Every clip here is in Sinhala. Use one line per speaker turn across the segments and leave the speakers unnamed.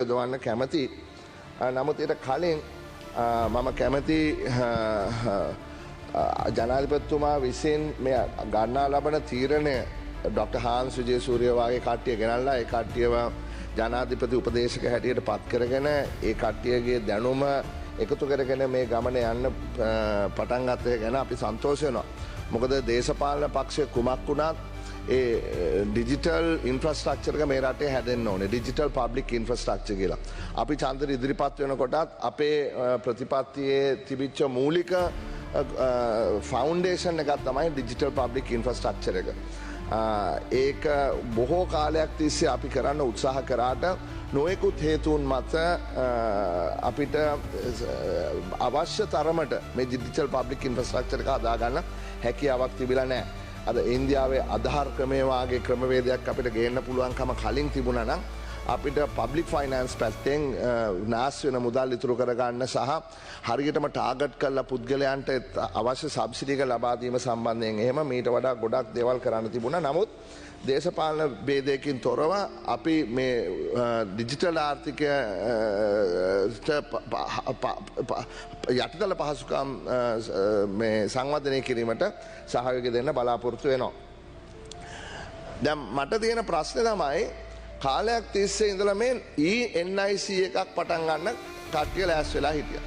යොදවන්න කැමති. නමුත් ඊට කලින් මම කැමති ජනාධිපතිතුමා විසින් මේ ගන්නා ලබන තීරණය ඩොක්ටර් හාන්ස් විජේසූරිය වගේ කට්ටිය ගෙනල්ලා ඒ කට්ටියව ජනාධිපති උපදේශක හැටියට පත් කරගෙන ඒ කට්ටියගේ දැනුම එකතු කරගෙන මේ ගමන යන්න පටන් ගත්තේ ගැන අපි සන්තෝෂ වෙනවා. මොකද දේශපාලන පක්ෂය කුමක් වුණත් ඒ ඩිජිටල් ඉන්ෆ්‍රාස්ට්‍රක්චර් එක මේ රටේ හැදෙන්න ඕනේ. ඩිජිටල් පබ්ලික් ඉන්ෆ්‍රාස්ට්‍රක්චර් කියලා. අපි චන්දර ඉදිරිපත් වෙනකොටත් අපේ ප්‍රතිපත්තියේ තිබිච්ච මූලික ෆවුන්ඩේෂන් එකක් තමයි ඩිජිටල් පබ්ලික් ඉන්ෆ්‍රාස්ට්‍රක්චර් එක. ඒක බොහෝ කාලයක් තිස්සේ අපි කරන්න උත්සාහ කරාට නොයෙකුත් හේතුන් මත අපිට අවශ්‍ය තරමට මේ ඩිජිටල් පබ්ලික් ඉන්ෆ්‍රාස්ට්‍රක්චර් එක හදාගන්න හැකියාවක් තිබිලා නැහැ. අද ඉන්දියාවේ ආධාර ක්‍රමයේ වාගේ ක්‍රමවේදයක් අපිට ගේන්න පුළුවන්කම කලින් තිබුණා නම් අපිට පබ්ලික් ෆයිනෑන්ස් පැත්තෙන් නාස් වෙන මුදල් ඉතුරු කරගන්න සහ හරියටම ටාගට් කරලා පුද්ගලයන්ට අවශ්‍ය සබ්සිඩි එක ලබා දීම සම්බන්ධයෙන් එහෙම මීට වඩා ගොඩක් දේවල් කරන්න තිබුණා. නමුත් දේශපාලන ભેදයකින් තොරව අපි මේ ඩිජිටල් ආර්ථිකයට යටිතල පහසුකම් මේ සංවර්ධනය කිරීමට සහයෝගය දෙන්න බලාපොරොත්තු වෙනවා. දැන් මට තියෙන ප්‍රශ්නේ තමයි කාලයක් තිස්සේ ඉඳලා මේ ENIC එකක් පටන් ගන්න කට්ටිය ලෑස්ති වෙලා හිටියා.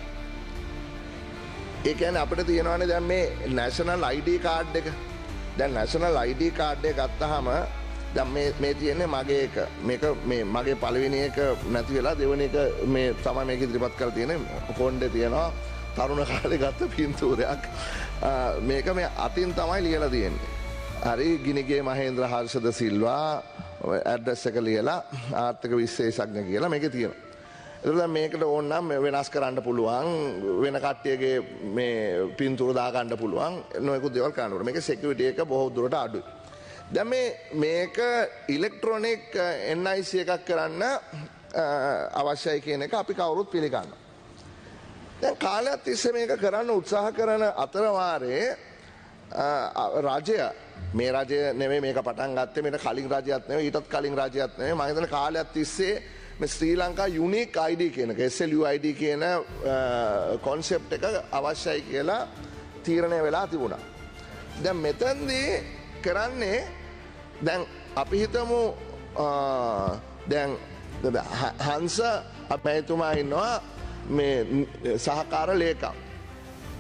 ඒ කියන්නේ අපිට තියෙනවානේ දැන් මේ නැෂනල් ID කාඩ් එක. දැන් නැෂනල් ID කාඩ් එක ගත්තාම දැන් මේ තියෙන්නේ මගේ එක. මේක මේ මගේ පළවෙනි එක නැති වෙලා දෙවෙනි එක මේ තමයි මේක ඉදිරිපත් කරලා තියෙන්නේ. කොණ්ඩේ තියෙනවා තරුණ කාලේ ගත්ත පින්තූරයක්. මේක මේ අතින් තමයි ලියලා තියෙන්නේ. හරි ගිනිගේ මහේන්ද්‍ර හර්ෂද සිල්වා ඇඩ්‍රස් එක ලියලා ආර්ථික විශේෂඥ කියලා මේකේ තියෙනවා. එතකොට මේකට ඕන නම් වෙනස් කරන්න පුළුවන් වෙන කට්ටියගේ මේ පින්තූර දා ගන්න පුළුවන් නොයෙකුත් දේවල් කරන්න ඕනේ. මේකේ සිකියුරිටි එක බොහෝ දුරට අඩුයි. දැන් මේක ඉලෙක්ට්‍රොනික NIC එකක් කරන්න අවශ්‍යයි කියන එක අපි කවුරුත් පිළිගන්නවා. දැන් කාලයක් තිස්සේ මේක කරන්න උත්සාහ කරන අතර වාරේ රජය මේ රජය නෙමෙයි මේක පටන් ගත්තේ මේක කලින් රජයත් නෙමෙයි ඊටත් කලින් රජයත් නෙමෙයි මම හිතන්නේ කාලයක් තිස්සේ මේ ශ්‍රී ලංකා යුනික් ID කියන එක SLUID කියන concept එක අවශ්‍යයි කියලා තීරණය වෙලා තිබුණා. දැන් මෙතනදී කරන්නේ දැන් අපි හිතමු දැන් හංස අපේතුමා ඉන්නවා මේ සහකාර ලේකම්.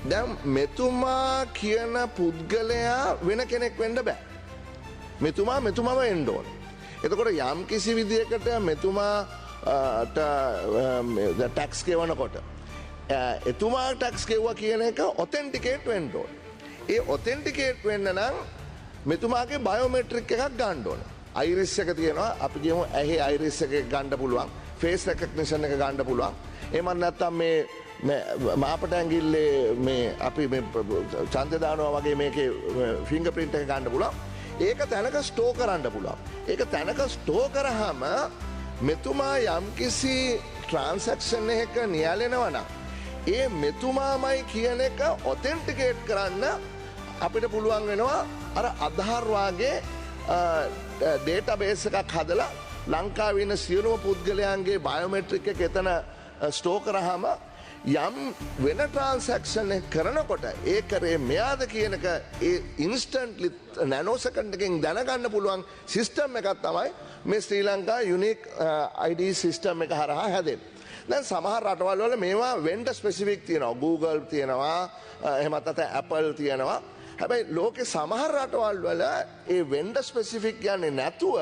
දැන් මෙතුමා කියන පුද්ගලයා වෙන කෙනෙක් වෙන්න බෑ. මෙතුමාම වෙන්න ඕන. එතකොට යම් කිසි විදියකට මෙතුමාට ටැක්ස් ගෙවනකොට එතුමා ටැක්ස් ගෙවුවා කියන එක ඔතෙන්ටිකේට් වෙන්න ඕන. ඒ ඔතෙන්ටිකේට් වෙන්න නම් මෙතුමාගේ බයෝමෙට්‍රික් එකක් ගන්න ඕන. අයිරිස් එක තියෙනවා අපි කියමු ඇහි අයිරිස් එක ගන්න පුළුවන්. ෆේස් රෙකග්නිෂන් එක ගන්න පුළුවන්. එහෙම නැත්නම් මේ මාපට ඇඟිල්ලේ මේ අපි මේ ඡන්දය දානවා වගේ මේකේ ෆින්ගර් ප්‍රින්ට් එක ගන්න පුළුවන්. ඒක තැනක ස්ටෝ කරන්න පුළුවන්. ඒක තැනක ස්ටෝ කරාම මෙතුමා යම්කිසි ට්‍රාන්සැක්ෂන් එකක නියැලෙනවා නම් ඒ මෙතුමාමයි කියන එක ඔතෙන්ටිකේට් කරන්න අපිට පුළුවන් වෙනවා අර ආධාර් වාගේ ඩේටාබේස් එකක් හදලා ලංකාවේ ඉන්න සියලුම පුද්ගලයන්ගේ බයෝමෙට්‍රික් එක එතන ස්ටෝ කරාම යම් වෙන ට්‍රාන්සැක්ෂන් එක කරනකොට ඒ කරේ මෙයාද කියනක ඒ ඉන්ස්ටන්ට්ලි නැනෝ සෙකන්ඩ් එකකින් දැනගන්න පුළුවන් සිස්ටම් එකක් තමයි මේ ශ්‍රී ලංකා යුනික් ID සිස්ටම් එක හරහා හැදෙන්නේ. දැන් සමහර රටවල් වල මේවා වෙන්ඩර් ස්පෙસિෆික් තියෙනවා. Google තියෙනවා, එහෙමත් නැත්නම් Apple තියෙනවා. හැබැයි ලෝකේ සමහර රටවල් වල ඒ වෙන්ඩර් ස්පෙસિෆික් යන්නේ නැතුව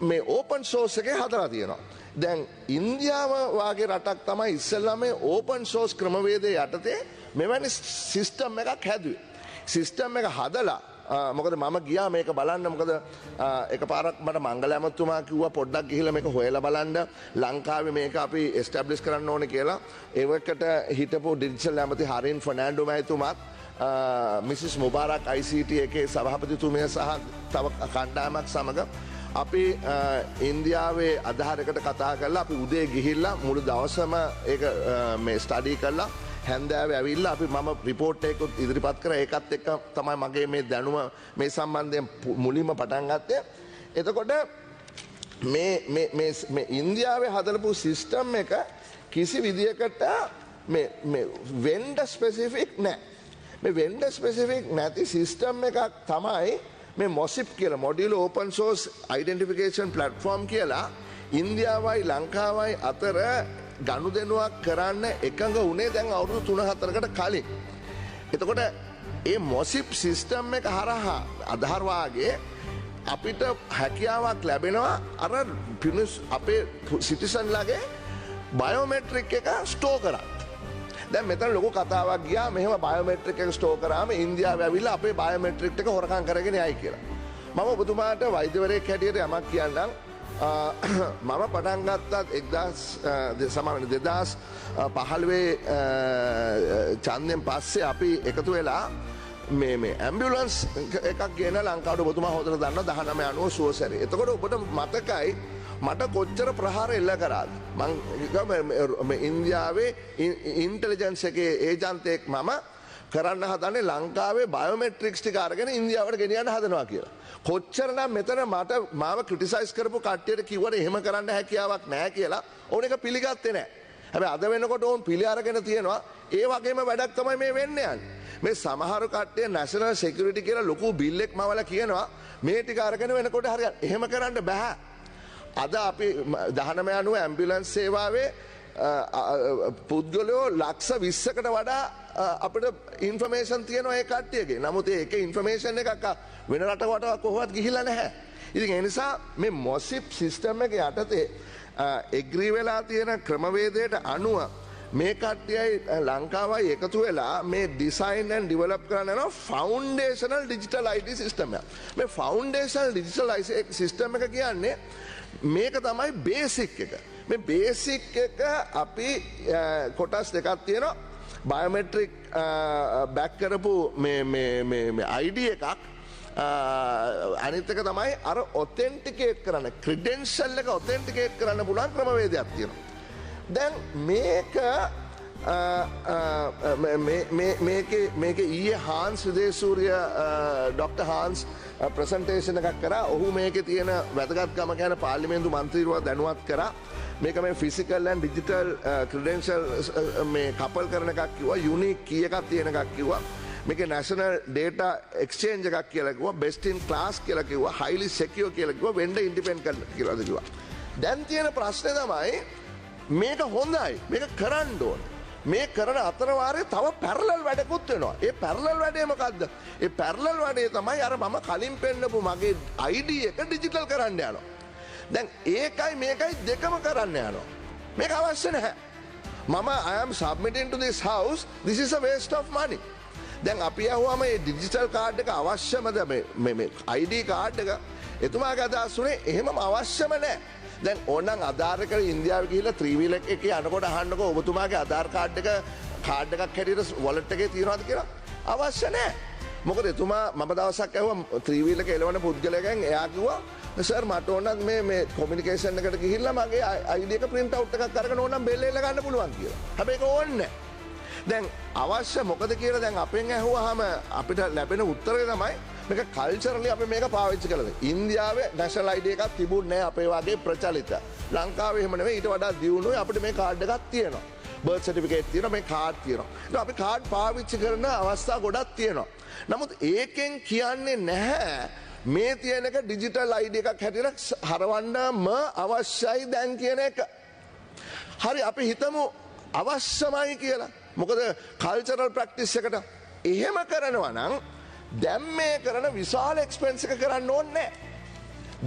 මේ ඕපන් සෝස් එකේ හදලා තියෙනවා. දැන් ඉන්දියාව වගේ රටක් තමයි ඉස්සෙල්ලා මේ ඕපන් සෝස් ක්‍රමවේදය යටතේ මෙවැනි සිස්ටම් එකක් හැදුවේ. සිස්ටම් එක හදලා මොකද මම ගියා මේක බලන්න. මොකද එකපාරක් මට මංගල ඇමතුමා කිව්වා පොඩ්ඩක් ගිහිල්ලා මේක හොයලා බලන්න ලංකාවේ මේක අපි එස්ටැබ්ලිෂ් කරන්න ඕනේ කියලා. ඒවකට හිටපු ඩිජිටල් ඇමති හරින් ෆර්නෑන්ඩෝ මහතුමාත් මිසිස් මුබාරක් ICT එකේ සභාපතිතුමිය සහ තව කණ්ඩායමක් සමග අපි ඉන්දියාවේ අධාරකට කතා කරලා අපි උදේ ගිහිල්ලා මුළු දවසම ඒක මේ ස්ටඩි කරලා හැන්දෑවේ ඇවිල්ලා අපි මම රිපෝට් එකක් ඉදිරිපත් කරා. ඒකත් එක්ක තමයි මගේ මේ දැනුම මේ සම්බන්ධයෙන් මුලින්ම පටන් ගත්තේ. එතකොට මේ ඉන්දියාවේ හදලපු සිස්ටම් එක කිසි විදියකට මේ වෙන්ඩ ස්පෙසිෆික් නෑ. මේ වෙන්ඩ ස්පෙසිෆික් නැති සිස්ටම් එකක් තමයි මේ මොසිප් කියලා මොඩියුලර් ඕපන් සෝස් අයිඩෙන්ටිෆිකේෂන් ප්ලැට්ෆෝම් කියලා ඉන්දියාවයි ලංකාවයි අතර ගනුදෙනුවක් කරන්න එකඟ වුණේ දැන් අවුරුදු 3-4කට කලින්. එතකොට ඒ මොසිප් සිස්ටම් එක හරහා අධාර වාගේ අපිට හැකියාවක් ලැබෙනවා අර අපේ සිටිසන්ලාගේ බයෝමෙට්‍රික් එක ස්ටෝ කරන්න. දැන් මෙතන ලොකු කතාවක් ගියා මෙහෙම බයෝමෙට්‍රික් එක ස්ටෝ කරාම ඉන්දියාව ඇවිල්ලා අපේ බයෝමෙට්‍රික් එක හොරකම් කරගෙන යයි කියලා. මම ඔබතුමාට වෛද්‍යවරයෙක් හැටියට යමක් කියන්නම්. මම පටන් ගත්තත් 2015 චන්දයෙන් පස්සේ අපි එකතු වෙලා මේ ඇම්බියුලන්ස් එකක් ගෙන ලංකාවට ඔබතුමා හොඳට දන්නවා 1990 සුවසැරේ. එතකොට ඔබට මතකයි මට කොච්චර ප්‍රහාර එල්ල කරාද? මම ඉන්දියාවේ ඉන්ටෙලිජන්ස් එකේ ඒජන්තෙක් මම කරන්න හදන්නේ ලංකාවේ බයෝමෙට්‍රික්ස් ටික අරගෙන ඉන්දියාවට ගෙනියන්න හදනවා කියලා. කොච්චරනම් මෙතන මාව ක්‍රිටිසයිස් කරපු කට්ටියට කිව්වට එහෙම කරන්න හැකියාවක් නැහැ කියලා ඕන එක පිළිගත්තේ නැහැ. හැබැයි අද වෙනකොට ඕන් පිළි අරගෙන තියෙනවා. ඒ වගේම වැඩක් තමයි මේ වෙන්නේ යන්නේ. මේ සමහර කට්ටිය නැෂනල් සිකියුරිටි කියලා ලොකු බිල් එකක් මවලා කියනවා මේ ටික අරගෙන වෙනකොට හරියට එහෙම කරන්න බෑ. අද අපි 1990 ඇම්බියුලන්ස් සේවාවේ පුද්ගලයෝ ලක්ෂ 20කට වඩා අපිට ඉන්ෆර්මේෂන් තියෙනවා ඒ කට්ටියගේ. නමුත් ඒක ඉන්ෆර්මේෂන් එකක් වෙන රටකට කොහොමවත් ගිහිල්ලා නැහැ. ඉතින් ඒ නිසා මේ මොසිප් සිස්ටම් එක යටතේ එග්‍රී වෙලා තියෙන ක්‍රමවේදයට අනුව මේ කට්ටියයි ලංකාවයි එකතු වෙලා මේ ඩිසයින් ඇන්ඩ් ඩිවෙලොප් කරන්න යනවා ෆවුන්ඩේෂනල් ඩිජිටල් IT සිස්ටම් එක. මේ ෆවුන්ඩේෂනල් ඩිජිටල් IT සිස්ටම් එක කියන්නේ මේක තමයි බේසික් එක. මේ බේසික් එක අපි කොටස් දෙකක් තියෙනවා. බයෝමෙට්‍රික් බැක් කරපු මේ ID එකක් අනිත් එක තමයි අර ඔතෙන්ටිකේට් කරන්න ක්‍රෙඩෙන්ෂල් එක ඔතෙන්ටිකේට් කරන්න පුළුවන් ක්‍රමවේදයක් තියෙනවා. දැන් මේක ඊයේ හාන්ස් විදේශූරිය ඩොක්ටර් හාන්ස් ප්‍රසන්ටේෂන් එකක් කරා. ඔහු මේකේ තියෙන වැදගත්කම ගැන පාර්ලිමේන්තු මන්ත්‍රීවරුවා දැනුවත් කරා. මේක මේ ෆිසිකල් ඇන්ඩ් ඩිජිටල් ක්‍රෙඩෙන්ෂල් මේ කපල් කරන එකක් කිව්වා. යුනික් කී එකක් තියෙන එකක් කිව්වා. මේක නැෂනල් ඩේටා එක්ස්චේන්ජ් එකක් කියලා කිව්වා. බෙස්ට් ඉන් ක්ලාස් කියලා කිව්වා. හයිලි සිකියුර් කියලා කිව්වා. වෙන්ඩර් ඉන්ඩිපෙන්ඩන්ට් කියලාද කිව්වා. දැන් තියෙන ප්‍රශ්නේ තමයි මේක හොඳයි මේක කරන්න ඕන. මේ කරන අතරවාරේ තව පැරලල් වැඩකුත් වෙනවා. ඒ පැරලල් වැඩේ මොකද්ද? ඒ පැරලල් වැඩේ තමයි අර මම කලින් පෙන්නපු මගේ ID එක ඩිජිටල් කරන්න යනවා. දැන් ඒකයි මේකයි දෙකම කරන්න යනවා. මේක අවශ්‍ය නැහැ. මම I am submitting to this house, this is a waste of money. දැන් අපි අහුවම මේ ඩිජිටල් කාඩ් එක අවශ්‍යමද මේ ID කාඩ් එක? එතුමාගේ අදහස් උනේ එහෙමම අවශ්‍යම නැහැ. දැන් ඕනනම් ආධාර එක ඉන්දියාවේ ගිහිල්ලා ත්‍රිවිල් එකේ යනකොට අහන්නකෝ ඔබතුමාගේ ආධාර කාඩ් එකක් හැටියට වොලට් එකේ තියනවාද කියලා. අවශ්‍ය නැහැ. මොකද එතුමා මම දවසක් ඇහුවා ත්‍රිවිල් එක එලවන පුද්ගලයෙක්ගෙන් එයා කිව්වා සර් මට ඕනනම් මේ කොමියුනිකේෂන් එකට ගිහිල්ලා මගේ ID එක print out එකක් අරගෙන ඕනනම් බෙල් එල්ල ගන්න පුළුවන් කියලා. හැබැයි ඒක ඕනේ නැහැ. දැන් අවශ්‍ය මොකද කියලා දැන් අපෙන් ඇහුවාම අපිට ලැබෙන උත්තරය තමයි මේක කල්චරලි අපි මේක පාවිච්චි කළා. ඉන්දියාවේ නැෂනල් ID එකක් තිබුණේ නැහැ අපේ වගේ ප්‍රචලිත. ලංකාවේ එහෙම නෙවෙයි ඊට වඩා දියුණුවේ අපිට මේ කාඩ් එකක් තියෙනවා. බර්ත් සර්ටිෆිකේට් තියෙනවා මේ කාඩ් තියෙනවා. ඒක අපි කාඩ් පාවිච්චි කරන අවස්ථා ගොඩක් තියෙනවා. නමුත් ඒකෙන් කියන්නේ නැහැ මේ තියෙන එක ඩිජිටල් ID එකක් හැටියට හරවන්නම අවශ්‍යයි දැන් කියන එක. හරි අපි හිතමු අවශ්‍යමයි කියලා. මොකද කල්චරල් ප්‍රැක්ටිස් එකට එහෙම කරනවා නම් දැන් මේ කරන විශාල එක්ස්පෙන්ස් එක කරන්න ඕනේ නැහැ.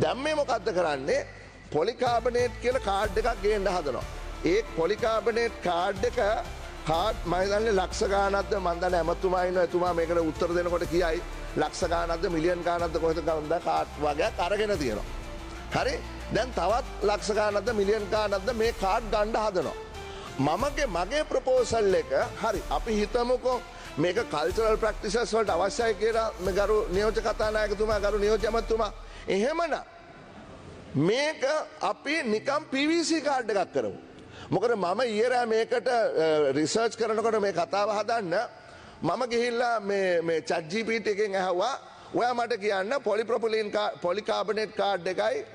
දැන් මේ මොකද්ද කරන්නේ? පොලිකාබනේට් කියලා කාඩ් එකක් ගේන්න හදනවා. ඒ පොලිකාබනේට් කාඩ් එක කාඩ් මම දන්නේ ලක්ෂ ගාණක්ද මම දන්නේ ඇමතුමා ඉන්නවා එතුමා මේකට උත්තර දෙනකොට කියයි ලක්ෂ ගාණක්ද මිලියන් ගාණක්ද කොහෙද ගන්නවා කාඩ් වගේක් අරගෙන තියෙනවා. හරි? දැන් තවත් ලක්ෂ ගාණක්ද මිලියන් ගාණක්ද මේ කාඩ් ගන්න හදනවා. මගේ ප්‍රපෝසල් එක හරි අපි හිතමුකෝ මේක කල්චරල් ප්‍රැක්ටිසස් වලට අවශ්‍යයි කියලා මේ ගරු නියෝජ්‍ය කතානායකතුමා ගරු නියෝජ්‍ය ඇමතුමා එහෙමනම් මේක අපි නිකම් PVC කාඩ් එකක් කරමු. මොකද මම ඊයේ මේකට රිසර්ච් කරනකොට මේ කතාව හදන්න මම ගිහිල්ලා මේ chat GPT එකෙන් අහුවා ඔයා මට කියන්න පොලිප්‍රොපිලීන් පොලිකාබනේට් කාඩ් එකයි